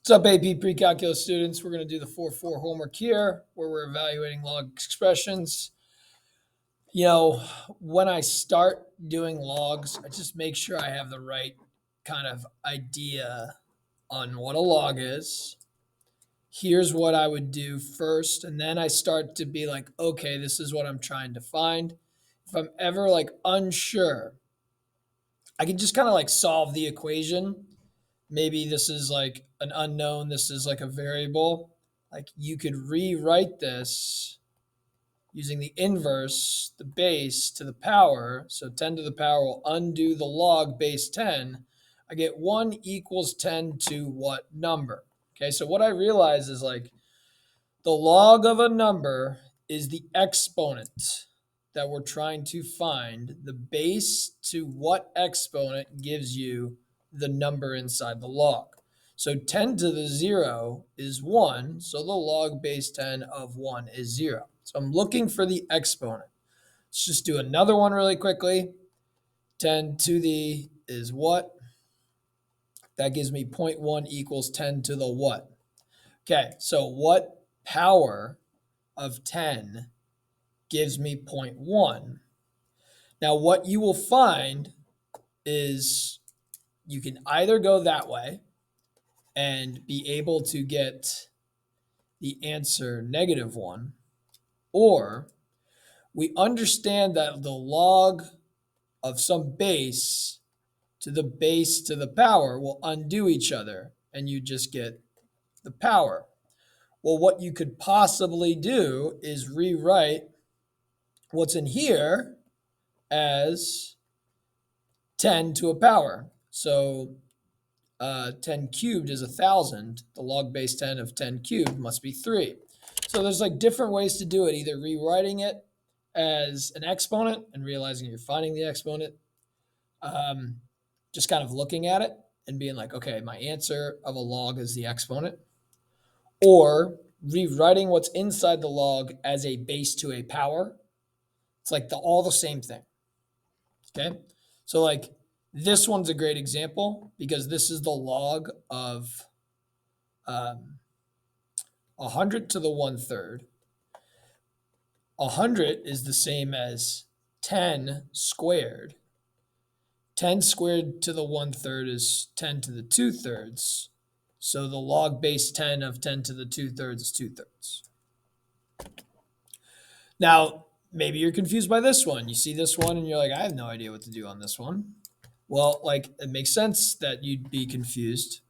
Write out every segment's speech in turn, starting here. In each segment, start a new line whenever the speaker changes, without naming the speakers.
What's up, AP Precalculus students? We're going to do the 4-4 homework here where we're evaluating log expressions. When I start doing logs, I just make sure I have the right kind of idea on what a log is. Here's what I would do first, and then I start to be like, okay, this is what I'm trying to find. If I'm ever unsure, I can just kind of solve the equation. Maybe this is an unknown, this is a variable. You could rewrite this using the inverse, the base to the power. So 10 to the power will undo the log base 10. I get 1 equals 10 to what number? Okay, so what I realize is the log of a number is the exponent that we're trying to find. The base to what exponent gives you the number inside the log. So 10 to the 0 is 1, so the log base 10 of 1 is 0. So I'm looking for the exponent. Let's just do another one really quickly. 10 to the is what? That gives me 0.1 equals 10 to the what? Okay, so what power of 10 gives me 0.1? Now what you will find is you can either go that way and be able to get the answer -1, or we understand that the log of some base to the power will undo each other, and you just get the power. Well, what you could possibly do is rewrite what's in here as 10 to a power. So 10 cubed is 1,000. The log base 10 of 10 cubed must be 3. So there's different ways to do it, either rewriting it as an exponent and realizing you're finding the exponent, just kind of looking at it and being like, okay, my answer of a log is the exponent, or rewriting what's inside the log as a base to a power. It's all the same thing. Okay, so this one's a great example because this is the log of 100 to the 1/3. 100 is the same as 10 squared. 10 squared to the 1/3 is 10 to the 2/3. So the log base 10 of 10 to the 2/3 is 2/3. Now, maybe you're confused by this one. You see this one and you're like, I have no idea what to do on this one. Well, it makes sense that you'd be confused.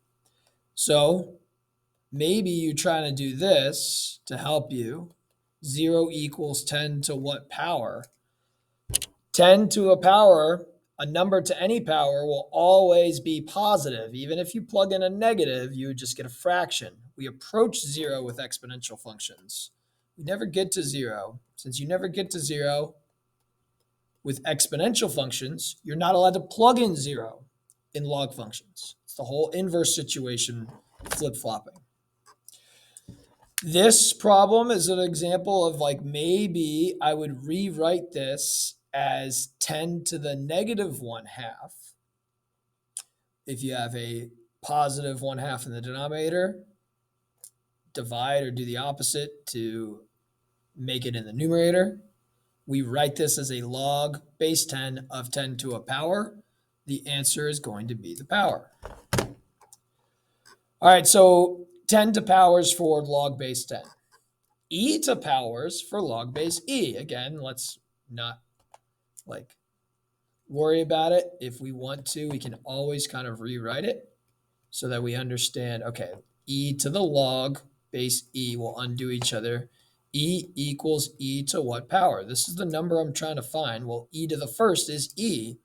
So maybe you're trying to do this to help you. 0 equals 10 to what power? 10 to a power, a number to any power, will always be positive. Even if you plug in a negative, you would just get a fraction. We approach 0 with exponential functions. We never get to 0. Since you never get to 0 with exponential functions, you're not allowed to plug in 0 in log functions. It's the whole inverse situation, flip-flopping. This problem is an example of maybe I would rewrite this as 10 to the -1/2. If you have a positive 1/2 in the denominator, divide or do the opposite to make it in the numerator. We write this as a log base 10 of 10 to a power. The answer is going to be the power. All right, so 10 to powers for log base 10. E to powers for log base E. Again, let's not worry about it. If we want to, we can always kind of rewrite it so that we understand, okay, E to the log base E will undo each other. E equals E to what power? This is the number I'm trying to find. Well, E to the first is E.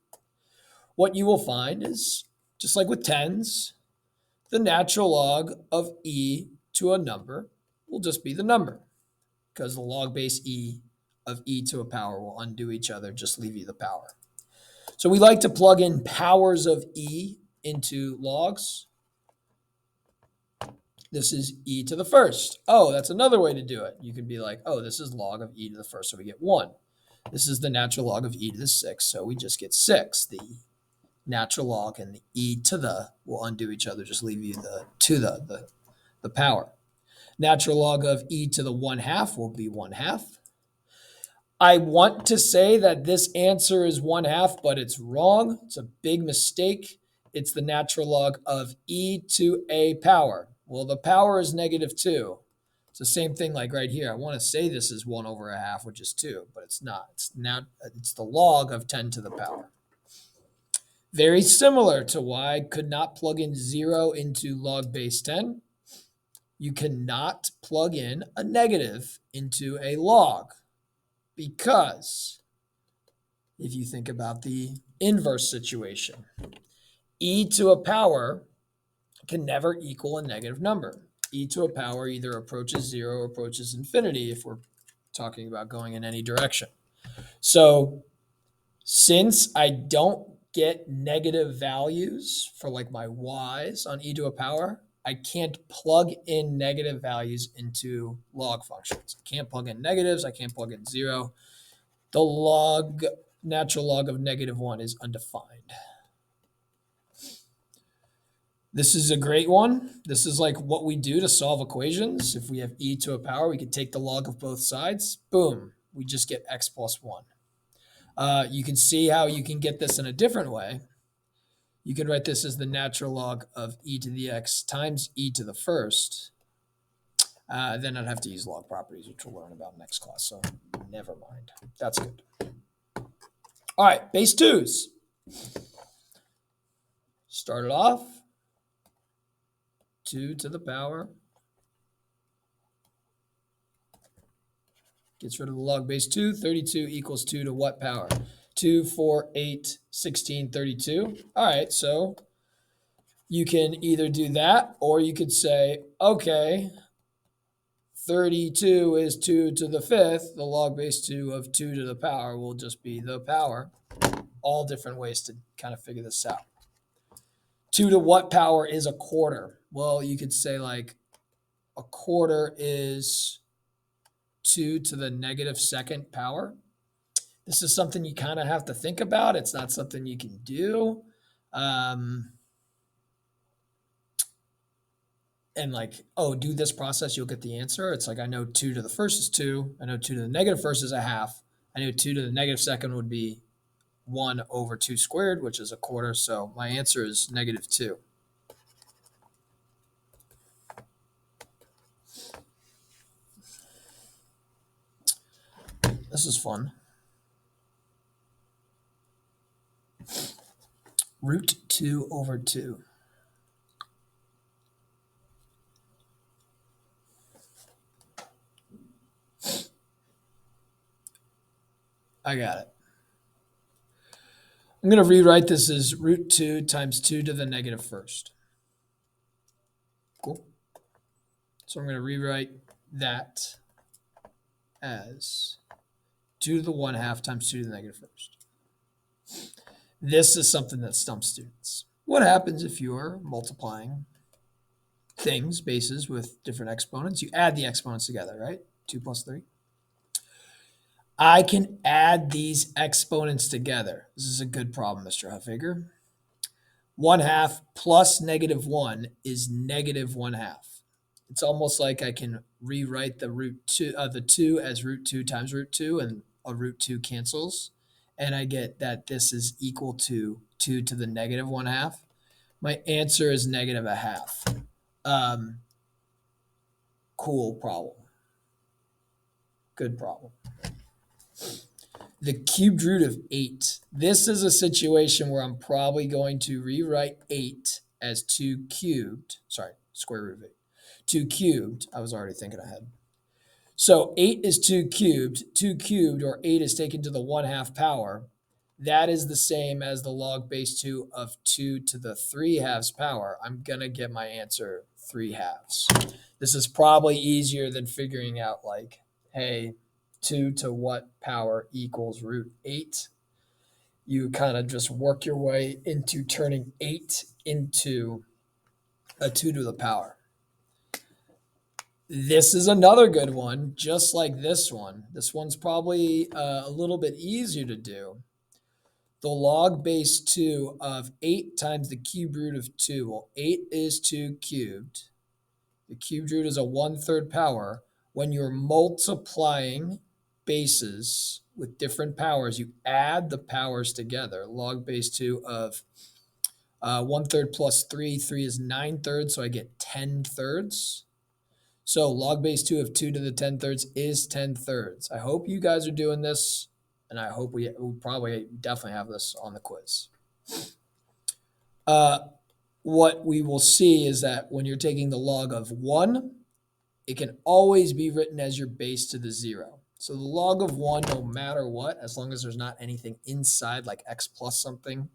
What you will find is, just like with tens, the natural log of E to a number will just be the number, because the log base E of E to a power will undo each other, just leave you the power. So we like to plug in powers of E into logs. This is E to the first. Oh, that's another way to do it. You could be like, oh, this is log of E to the first, so we get 1. This is the natural log of E to the 6, so we just get 6. The natural log and the E to the will undo each other, just leave you the to the the power. Natural log of e to the 1/2 will be 1/2. I want to say that this answer is 1/2, but it's wrong. It's a big mistake. It's the natural log of e to a power. Well, the power is -2. It's the same thing like right here. I want to say this is 1/2, which is 2, but it's not. It's the log of 10 to the power. Very similar to why I could not plug in 0 into log base 10. You cannot plug in a negative into a log because if you think about the inverse situation, e to a power can never equal a negative number. E to a power either approaches 0 or approaches infinity if we're talking about going in any direction. So since I don't get negative values for like my y's on e to a power, I can't plug in negative values into log functions. I can't plug in negatives. I can't plug in 0. The natural log of -1 is undefined. This is a great one. This is like what we do to solve equations. If we have e to a power, we could take the log of both sides. Boom, we just get x plus 1. You can see how you can get this in a different way. You could write this as the natural log of e to the x times e to the first. Then I'd have to use log properties, which we'll learn about next class. So never mind. That's good. All right, base 2s. Start it off. 2 to the power. Gets rid of the log base 2. 32 equals 2 to what power? 2, 4, 8, 16, 32. All right, so you can either do that or you could say, okay, 32 is 2 to the 5th. The log base 2 of 2 to the power will just be the power. All different ways to kind of figure this out. 2 to what power is a quarter? Well, you could say like a quarter is 2 to the -2nd power. This is something you kind of have to think about. It's not something you can do. And like, oh, do this process, you'll get the answer. It's like, I know 2 to the first is 2. I know 2 to the -1st is 1/2. I know 2 to the -2nd would be 1 over 2 squared, which is a quarter. So my answer is -2. This is fun. Root 2 over 2. I got it. I'm going to rewrite this as root 2 times 2 to the -1st. Cool. So I'm going to rewrite that as 2 to the 1/2 times 2 to the -1st. This is something that stumps students. What happens if you're multiplying things, bases, with different exponents? You add the exponents together, right? 2 plus 3. I can add these exponents together. This is a good problem, Mr. Huffaker. 1/2 plus -1 is -1/2. It's almost like I can rewrite the the 2 as root 2 times root 2, and a root 2 cancels. And I get that this is equal to 2 to the -1/2. My answer is -1/2. Cool problem. Good problem. The cubed root of 8. This is a situation where I'm probably going to rewrite 8 as 2 cubed. Sorry, square root of 8. 2 cubed. I was already thinking ahead. So 8 is 2 cubed. 2 cubed, or 8 is taken to the 1/2 power. That is the same as the log base 2 of 2 to the 3/2 power. I'm going to get my answer 3/2. This is probably easier than figuring out like, hey, 2 to what power equals root 8. You kind of just work your way into turning 8 into a 2 to the power. This is another good one, just like this one. This one's probably a little bit easier to do. The log base 2 of 8 times the cube root of 2. Well, 8 is 2 cubed. The cubed root is a 1/3 power. When you're multiplying bases with different powers, you add the powers together. Log base 2 of 1/3 plus 3. 3 is 9/3, so I get 10/3. So log base 2 of 2 to the 10/3 is 10/3. I hope you guys are doing this, and I hope we probably definitely have this on the quiz. What we will see is that when you're taking the log of 1, it can always be written as your base to the 0. So the log of 1, no matter what, as long as there's not anything inside, like x plus something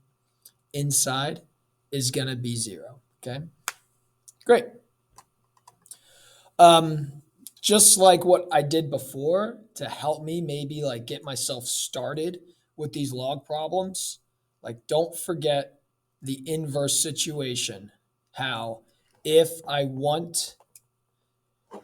inside, is going to be 0. Okay? Great. Just like what I did before to help me maybe like get myself started with these log problems, like don't forget the inverse situation. How if I want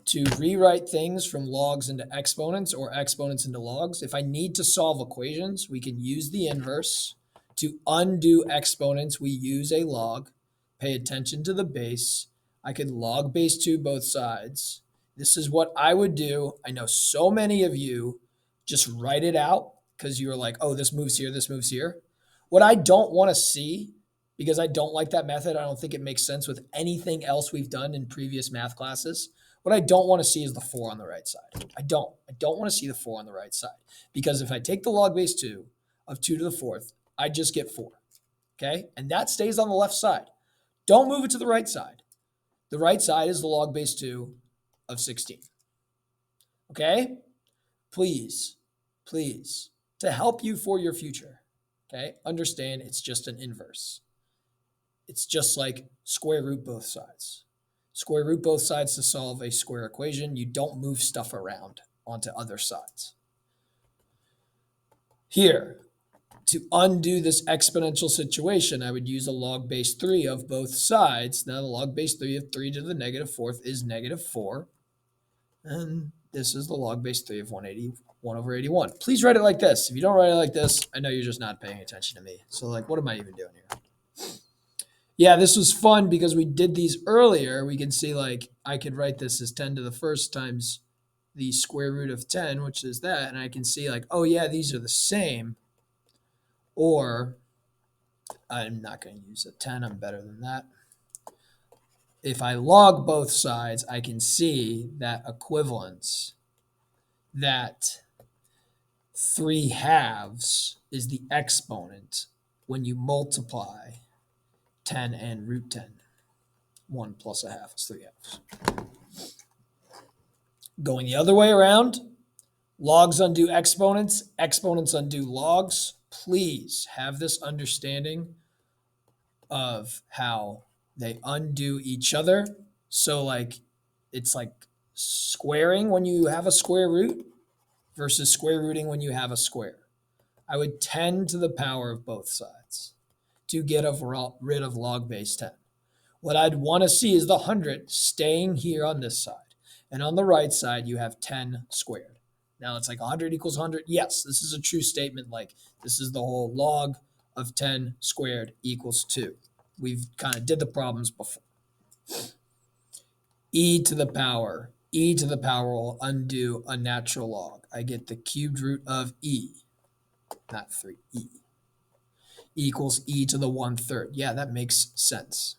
to rewrite things from logs into exponents or exponents into logs, if I need to solve equations, we can use the inverse. To undo exponents, we use a log. Pay attention to the base. I could log base 2 both sides. This is what I would do. I know so many of you just write it out because you're like, oh, this moves here, this moves here. What I don't want to see, because I don't like that method, I don't think it makes sense with anything else we've done in previous math classes. What I don't want to see is the 4 on the right side. I don't want to see the 4 on the right side, because if I take the log base 2 of 2 to the 4th, I just get 4. Okay? And that stays on the left side. Don't move it to the right side. The right side is the log base 2 of 16. Okay? Please, to help you for your future, okay, understand it's just an inverse. It's just like square root both sides. Square root both sides to solve a square equation. You don't move stuff around onto other sides. Here, to undo this exponential situation, I would use a log base 3 of both sides. Now the log base 3 of 3 to the negative 4th is negative 4. And this is the log base 3 of 1 over 81. Please write it like this. If you don't write it like this, I know you're just not paying attention to me. So like, what am I even doing here? Yeah, this was fun because we did these earlier. We can see like I could write this as 10 to the first times the square root of 10, which is that. And I can see like, oh yeah, these are the same. Or I'm not going to use a 10. I'm better than that. If I log both sides, I can see that equivalence, that 3/2 is the exponent when you multiply 10 and root 10. 1 plus 1/2 is 3/2. Going the other way around, logs undo exponents, exponents undo logs. Please have this understanding of how they undo each other. So like it's like squaring when you have a square root versus square rooting when you have a square. I would 10 to the power of both sides to get rid of log base 10. What I'd want to see is the 100 staying here on this side. And on the right side, you have 10 squared. Now it's like 100 equals 100. Yes, this is a true statement. Like this is the whole log of 10 squared equals 2. We've kind of did the problems before. E to the power will undo a natural log. I get the cubed root of e, not 3, e, equals e to the 1/3. Yeah, that makes sense.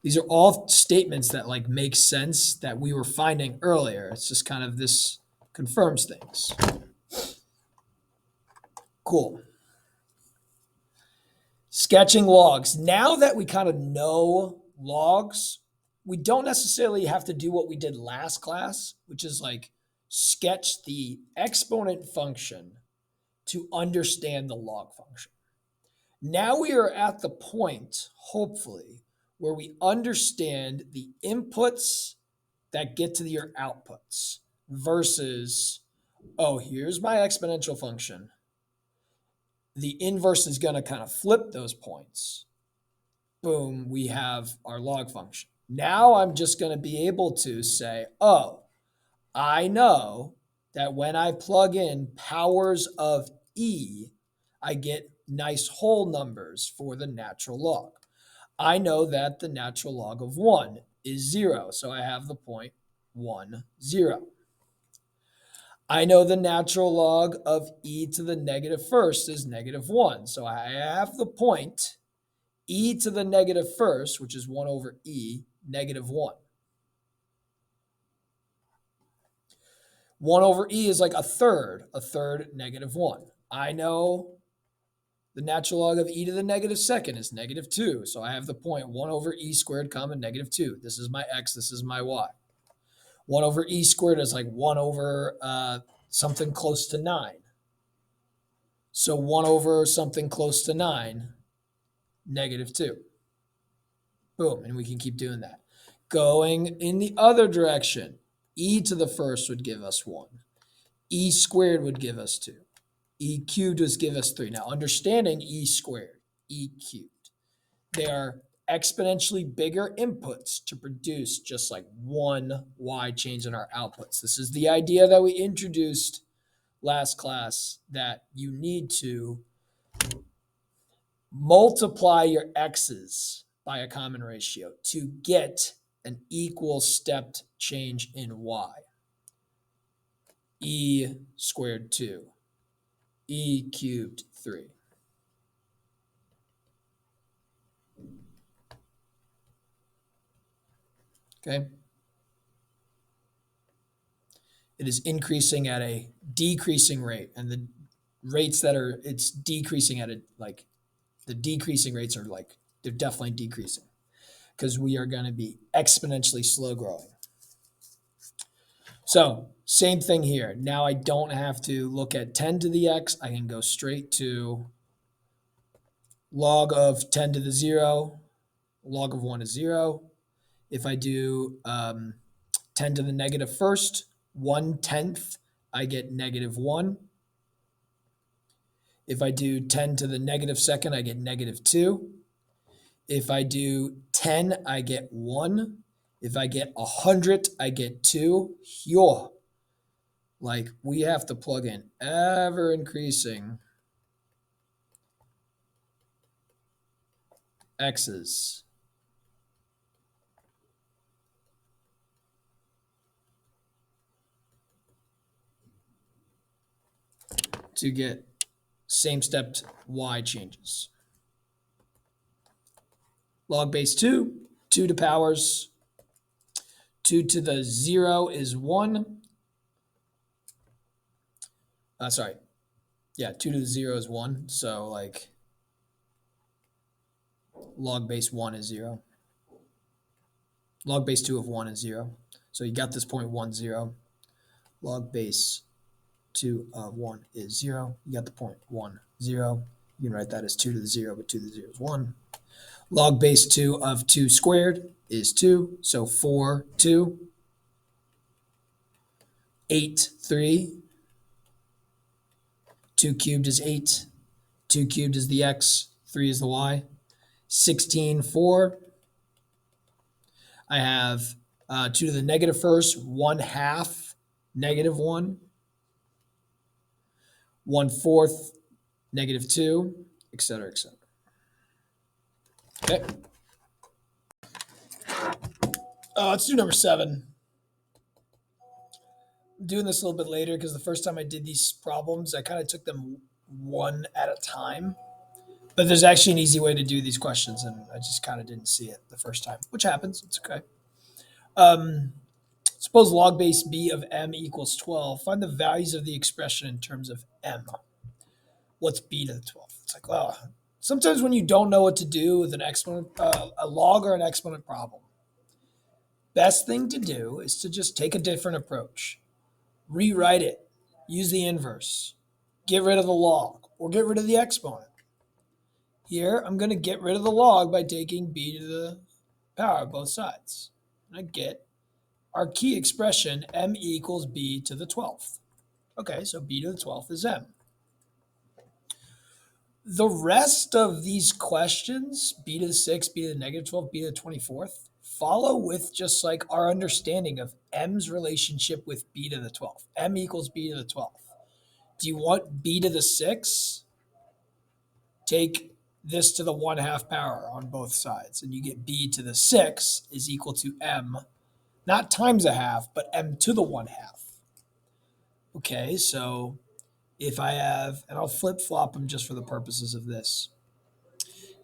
These are all statements that like make sense that we were finding earlier. It's just kind of this confirms things. Cool. Sketching logs. Now that we kind of know logs, we don't necessarily have to do what we did last class, which is like sketch the exponent function to understand the log function. Now we are at the point, hopefully, where we understand the inputs that get to your outputs versus, oh, here's my exponential function. The inverse is going to kind of flip those points. Boom, we have our log function. Now I'm just going to be able to say, oh, I know that when I plug in powers of e, I get nice whole numbers for the natural log. I know that the natural log of 1 is 0. So I have the point 1, 0. I know the natural log of e to the negative first is negative 1. So I have the point e to the negative first, which is 1 over e, negative 1. 1 over e is like a third, negative 1. I know the natural log of e to the negative second is negative 2. So I have the point 1 over e squared comma negative 2. This is my x, this is my y. 1 over e squared is like 1 over something close to 9. So 1 over something close to 9, negative 2. Boom, and we can keep doing that. Going in the other direction, e to the first would give us 1. E squared would give us 2. E cubed would give us 3. Now, understanding e squared, e cubed, they are exponentially bigger inputs to produce just like one y change in our outputs. This is the idea that we introduced last class, that you need to multiply your x's by a common ratio to get an equal stepped change in y. E squared 2, e cubed 3. Okay? It is increasing at a decreasing rate, and the rates that are, it's decreasing at a, like, the decreasing rates are like, they're definitely decreasing because we are going to be exponentially slow growing. So same thing here. Now I don't have to look at 10 to the x. I can go straight to log of 10 to the 0. Log of 1 is 0. If I do 10 to the negative first, 1/10, I get negative 1. If I do 10 to the negative second, I get negative 2. If I do 10, I get 1. If I get 100, I get 2. Yo. Like, we have to plug in ever increasing x's to get same stepped y changes. Log base 2, 2 to powers, 2 to the 0 is 1. Sorry. Yeah, 2 to the 0 is 1. So, like, log base 1 is 0. Log base 2 of 1 is 0. So you got this point 1, 0. Log base 2 of 1 is 0. You got the point 1, 0. You can write that as 2 to the 0, but 2 to the 0 is 1. Log base 2 of 2 squared is 2. So 4, 2. 8, 3. 2 cubed is 8. 2 cubed is the x. 3 is the y. 16, 4. I have 2 to the negative first, 1/2, negative 1. 1/4, negative 2, etc., etc. Okay. Let's do number 7. I'm doing this a little bit later because the first time I did these problems, I kind of took them one at a time. But there's actually an easy way to do these questions, and I just kind of didn't see it the first time, which happens. It's okay. Suppose log base b of m equals 12. Find the values of the expression in terms of m. What's b to the 12th? It's like, well, sometimes when you don't know what to do with an exponent, a log or an exponent problem, best thing to do is to just take a different approach. Rewrite it. Use the inverse. Get rid of the log or get rid of the exponent. Here, I'm going to get rid of the log by taking b to the power of both sides. And I get our key expression, m equals b to the 12th. Okay, so b to the 12th is m. The rest of these questions, b to the 6th, b to the negative 12th, b to the 24th, follow with just like our understanding of m's relationship with b to the 12th. M equals b to the 12th. Do you want b to the 6th? Take this to the 1/2 power on both sides. And you get b to the 6 is equal to m, not times a half, but m to the 1/2. Okay, so if I have, and I'll flip flop them just for the purposes of this,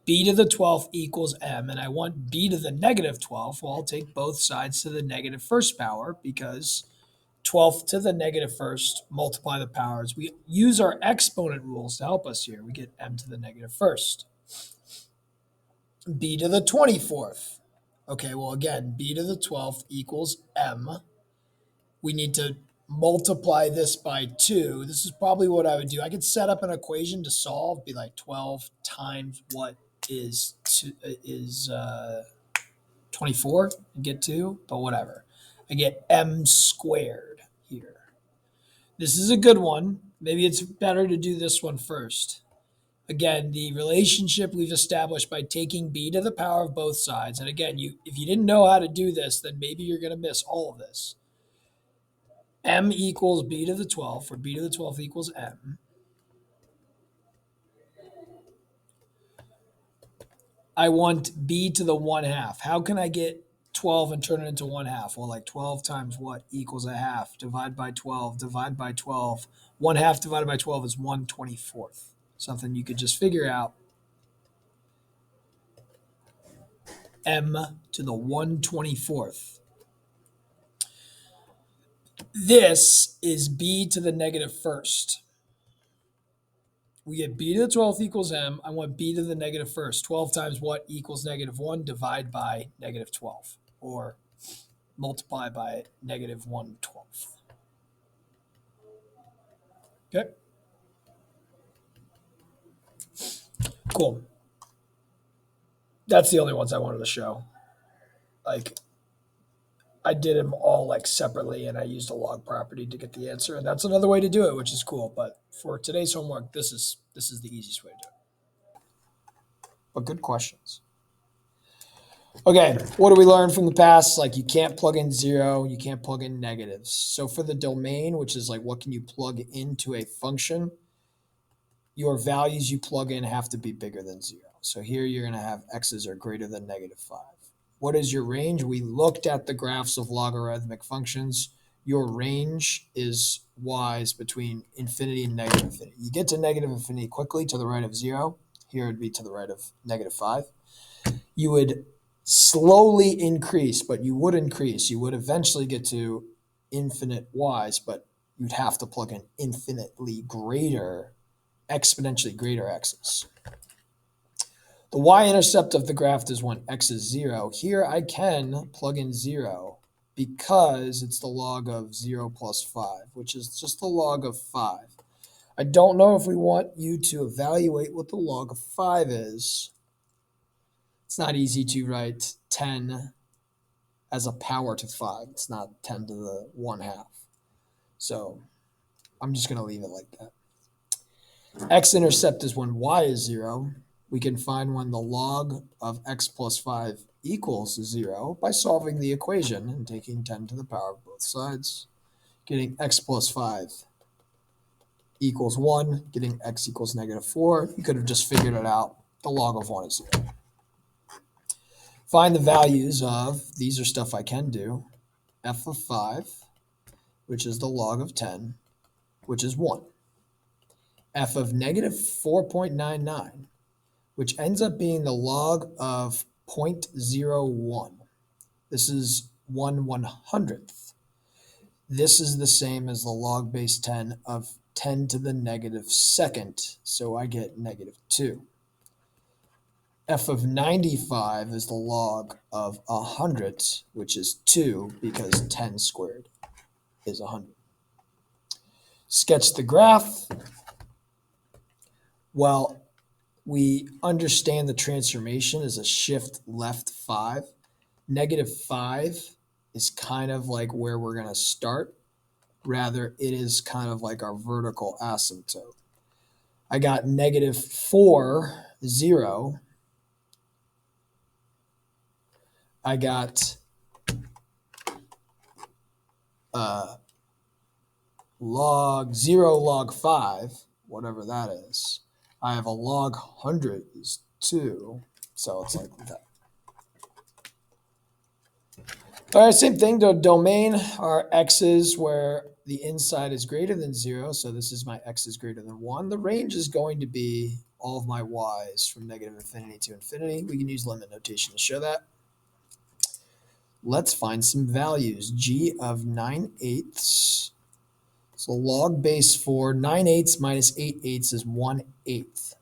b to the 12th equals m, and I want b to the negative 12th, well, I'll take both sides to the negative first power because 12th to the negative first, multiply the powers. We use our exponent rules to help us here. We get m to the negative first. B to the 24th. Okay, well, again, b to the 12th equals m. We need to multiply this by 2. This is probably what I would do. I could set up an equation to solve, be like 12 times what is 24 and get 2, but whatever. I get m squared here. This is a good one. Maybe it's better to do this one first. Again, the relationship we've established by taking b to the power of both sides. And again, if you didn't know how to do this, then maybe you're going to miss all of this. M equals b to the 12th, or b to the 12th equals m. I want b to the 1/2. How can I get 12 and turn it into 1/2? Well, like 12 times what equals a half? Divide by 12, divide by 12. 1/2 divided by 12 is 1/24th. Something you could just figure out. M to the 1/24th. This is b to the negative first. We get b to the 12th equals m. I want b to the negative first. 12 times what equals negative 1? Divide by negative 12. Or multiply by negative 1/12. Okay. Cool. That's the only ones I wanted to show. Like, I did them all like separately, and I used a log property to get the answer, and that's another way to do it, which is cool. But for today's homework, this is the easiest way to do it. But good questions. Okay, what do we learn from the past? Like, you can't plug in 0, you can't plug in negatives. So for the domain, which is like what can you plug into a function, your values you plug in have to be bigger than 0. So here you're going to have x's are greater than negative 5. What is your range? We looked at the graphs of logarithmic functions. Your range is y's between infinity and negative infinity. You get to negative infinity quickly to the right of 0. Here it would be to the right of negative 5. You would slowly increase, but you would increase. You would eventually get to infinite y's, but you'd have to plug in infinitely greater, exponentially greater x's. The y-intercept of the graph is when x is 0. Here I can plug in 0 because it's the log of 0 plus 5, which is just the log of 5. I don't know if we want you to evaluate what the log of 5 is. It's not easy to write 10 as a power to 5. It's not 10 to the 1/2. So I'm just going to leave it like that. X-intercept is when y is 0. We can find when the log of x plus 5 equals 0 by solving the equation and taking 10 to the power of both sides. Getting x plus 5 equals 1, getting x equals negative 4. You could have just figured it out. The log of 1 is 0. Find the values of, these are stuff I can do, f of 5, which is the log of 10, which is 1. F of negative 4.99, which ends up being the log of 0.01. This is 1/100th. This is the same as the log base 10 of 10 to the negative second, so I get negative 2. F of 95 is the log of 100, which is 2 because 10 squared is 100. Sketch the graph. Well, we understand the transformation is a shift left 5. Negative 5 is kind of like where we're going to start. Rather, it is kind of like our vertical asymptote. I got negative 4, 0. I got log 0, log 5, whatever that is. I have a log 100 is 2. So it's like that. All right, same thing. The domain are x's where the inside is greater than 0. So this is my x is greater than 1. The range is going to be all of my y's from negative infinity to infinity. We can use limit notation to show that. Let's find some values. G of 9/8. So log base 4, 9/8 minus 8/8 is 1/8.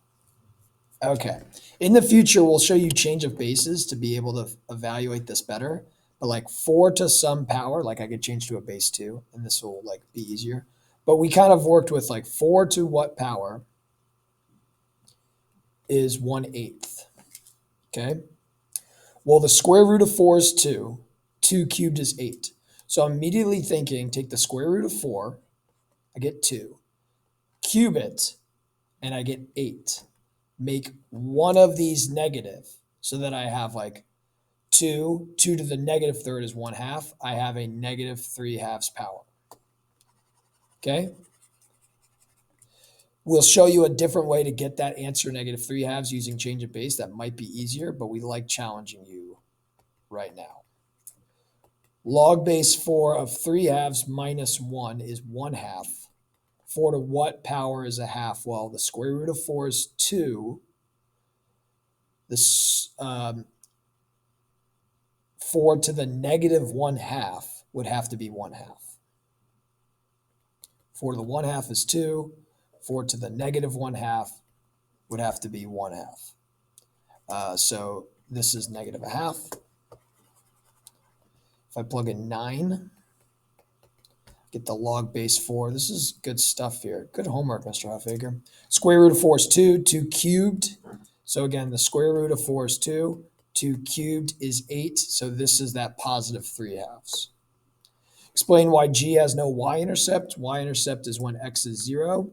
Okay. In the future, we'll show you change of bases to be able to evaluate this better. But like 4 to some power, like I could change to a base 2, and this will like be easier. But we kind of worked with like 4 to what power is 1/8. Okay. Well, the square root of 4 is 2. 2 cubed is 8. So I'm immediately thinking, take the square root of 4, I get 2. Cube it, and I get 8. Make one of these negative so that I have like 2 to the negative third is 1/2. I have a negative 3/2 power. Okay. We'll show you a different way to get that answer negative 3/2 using change of base. That might be easier, but we like challenging you right now. Log base 4 of 3/2 minus 1 is 1/2. 4 to what power is a half? Well, the square root of 4 is 2. This 4 to the negative 1/2 would have to be 1/2. 4 to the 1/2 is 2. 4 to the negative 1/2 would have to be 1/2. So this is negative 1/2. If I plug in 9, get the log base 4. This is good stuff here. Good homework, Mr. Huffaker. Square root of 4 is 2. 2 cubed. So again, the square root of 4 is 2. 2 cubed is 8. So this is that positive 3/2. Explain why G has no y-intercept. Y-intercept is when x is 0.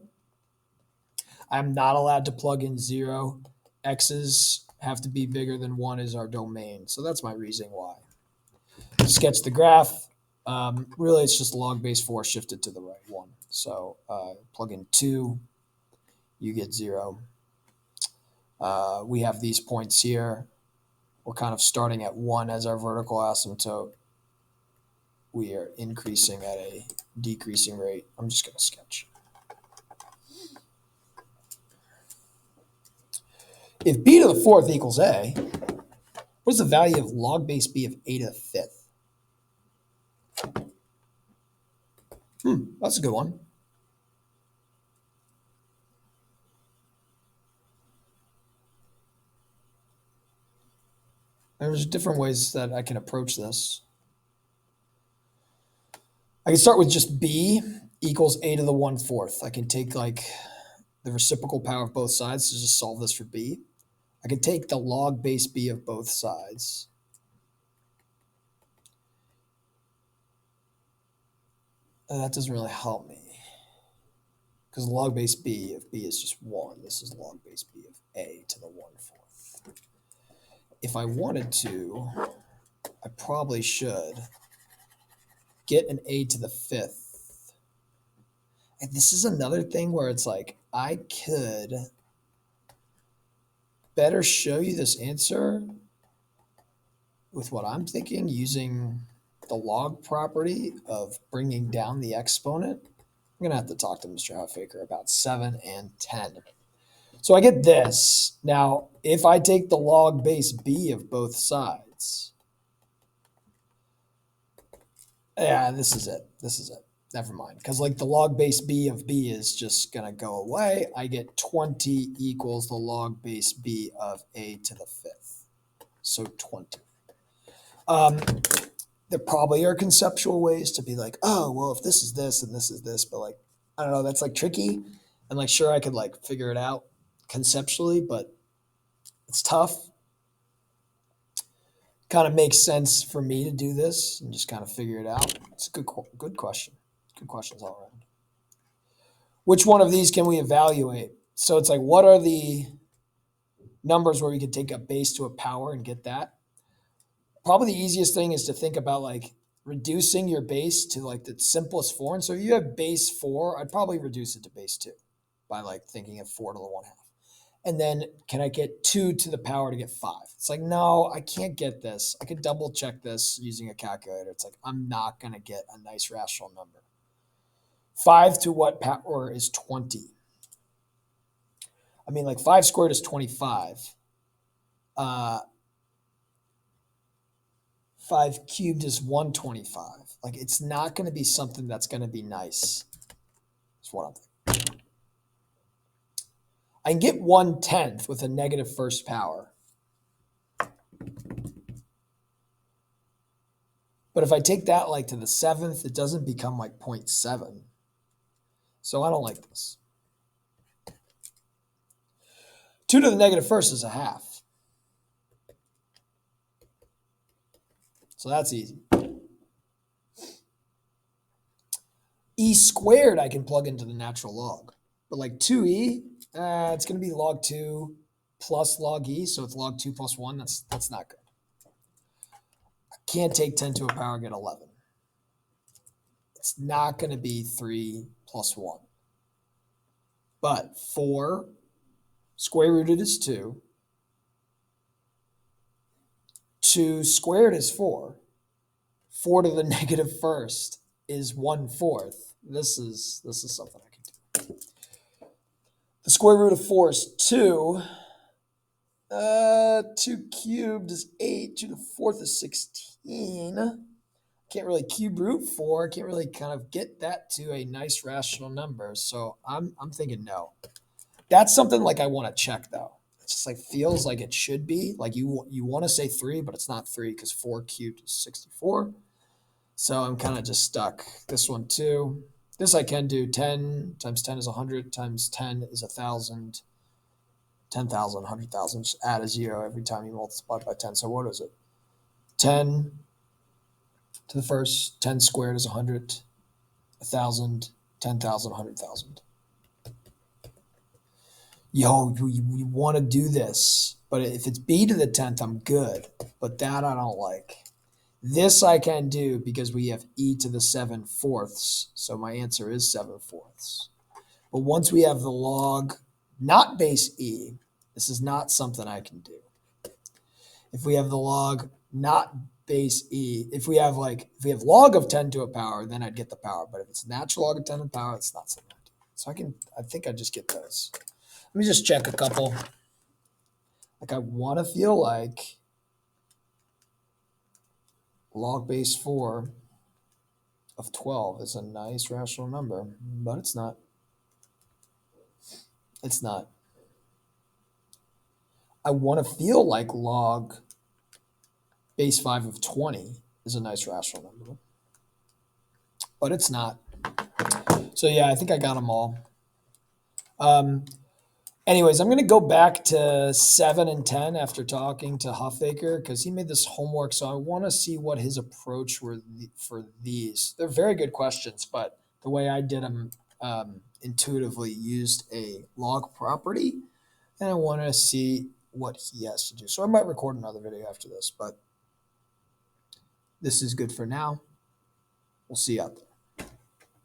I'm not allowed to plug in 0. X's have to be bigger than 1 is our domain. So that's my reasoning why. Sketch the graph. Really, it's just log base 4 shifted to the right one. So plug in 2, you get 0. We have these points here. We're kind of starting at 1 as our vertical asymptote. We are increasing at a decreasing rate. I'm just going to sketch. If b to the 4th equals a, what is the value of log base b of a to the 5th? That's a good one. There's different ways that I can approach this. I can start with just b equals a to the 1/4. I can take like the reciprocal power of both sides to just solve this for b. I can take the log base b of both sides. And that doesn't really help me. Because log base b of b is just 1. This is log base b of a to the 1/4. If I wanted to, I probably should get an a to the 5th. And this is another thing where it's like, I could better show you this answer with what I'm thinking using the log property of bringing down the exponent. I'm going to have to talk to Mr. Huffaker about 7 and 10. So I get this. Now, if I take the log base b of both sides, yeah, this is it. This is it. Never mind. Because like the log base b of b is just going to go away. I get 20 equals the log base b of a to the 5th. So 20. There probably are conceptual ways to be like, oh, well, if this is this and this is this, but like, I don't know, that's like tricky. And like, sure, I could like figure it out conceptually, but it's tough. Kind of makes sense for me to do this and just kind of figure it out. It's a good question. Good questions all around. Which one of these can we evaluate? So it's like, what are the numbers where we could take a base to a power and get that? Probably the easiest thing is to think about like reducing your base to like the simplest form. And so if you have base 4, I'd probably reduce it to base 2 by like thinking of 4 to the 1/2. And then can I get 2 to the power to get 5? It's like, no, I can't get this. I could double check this using a calculator. It's like, I'm not going to get a nice rational number. 5 to what power is 20? I mean, like 5 squared is 25. 5 cubed is 125. Like, it's not going to be something that's going to be nice. That's what I'm thinking. I can get 1/10 with a negative first power. But if I take that like to the 7th, it doesn't become like 0.7. So I don't like this. 2 to the negative first is a half. So that's easy. E squared I can plug into the natural log. But like 2e, it's going to be log 2 plus log e. So it's log 2 plus 1. That's not good. I can't take 10 to a power and get 11. It's not going to be 3 plus 1. But 4 square rooted is 2. 2 squared is 4. 4 to the negative first is 1/4. This is something I can do. The square root of 4 is 2. 2 cubed is 8. 2 to the 4th is 16. Can't really cube root 4. Can't really kind of get that to a nice rational number. So I'm thinking no. That's something like I want to check though. It's just like feels like it should be. Like you want to say 3, but it's not 3 because 4 cubed is 64. So I'm kind of just stuck. This one too. This I can do. 10 times 10 is 100 times 10 is 1,000. 10,000, 100,000. Just add a 0 every time you multiply by 10. So what is it? 10 to the first. 10 squared is 100. 1,000, 10,000, 100,000. Yo, you want to do this, but if it's b to the 10th, I'm good. But that I don't like. This I can do because we have e to the 7/4. So my answer is 7/4. But once we have the log, not base e, this is not something I can do. If we have the log, not base e, if we have log of 10 to a power, then I'd get the power. But if it's natural log of 10 to the power, it's not something I do. So I think I just get those. Let me just check a couple. Like I want to feel like log base 4 of 12 is a nice rational number, but it's not. It's not. I want to feel like log base 5 of 20 is a nice rational number, but it's not. So yeah, I think I got them all. Anyways, I'm going to go back to 7 and 10 after talking to Huffaker because he made this homework. So I want to see what his approach were for these. They're very good questions, but the way I did them intuitively used a log property, and I want to see what he has to do. So I might record another video after this, but this is good for now. We'll see you out there.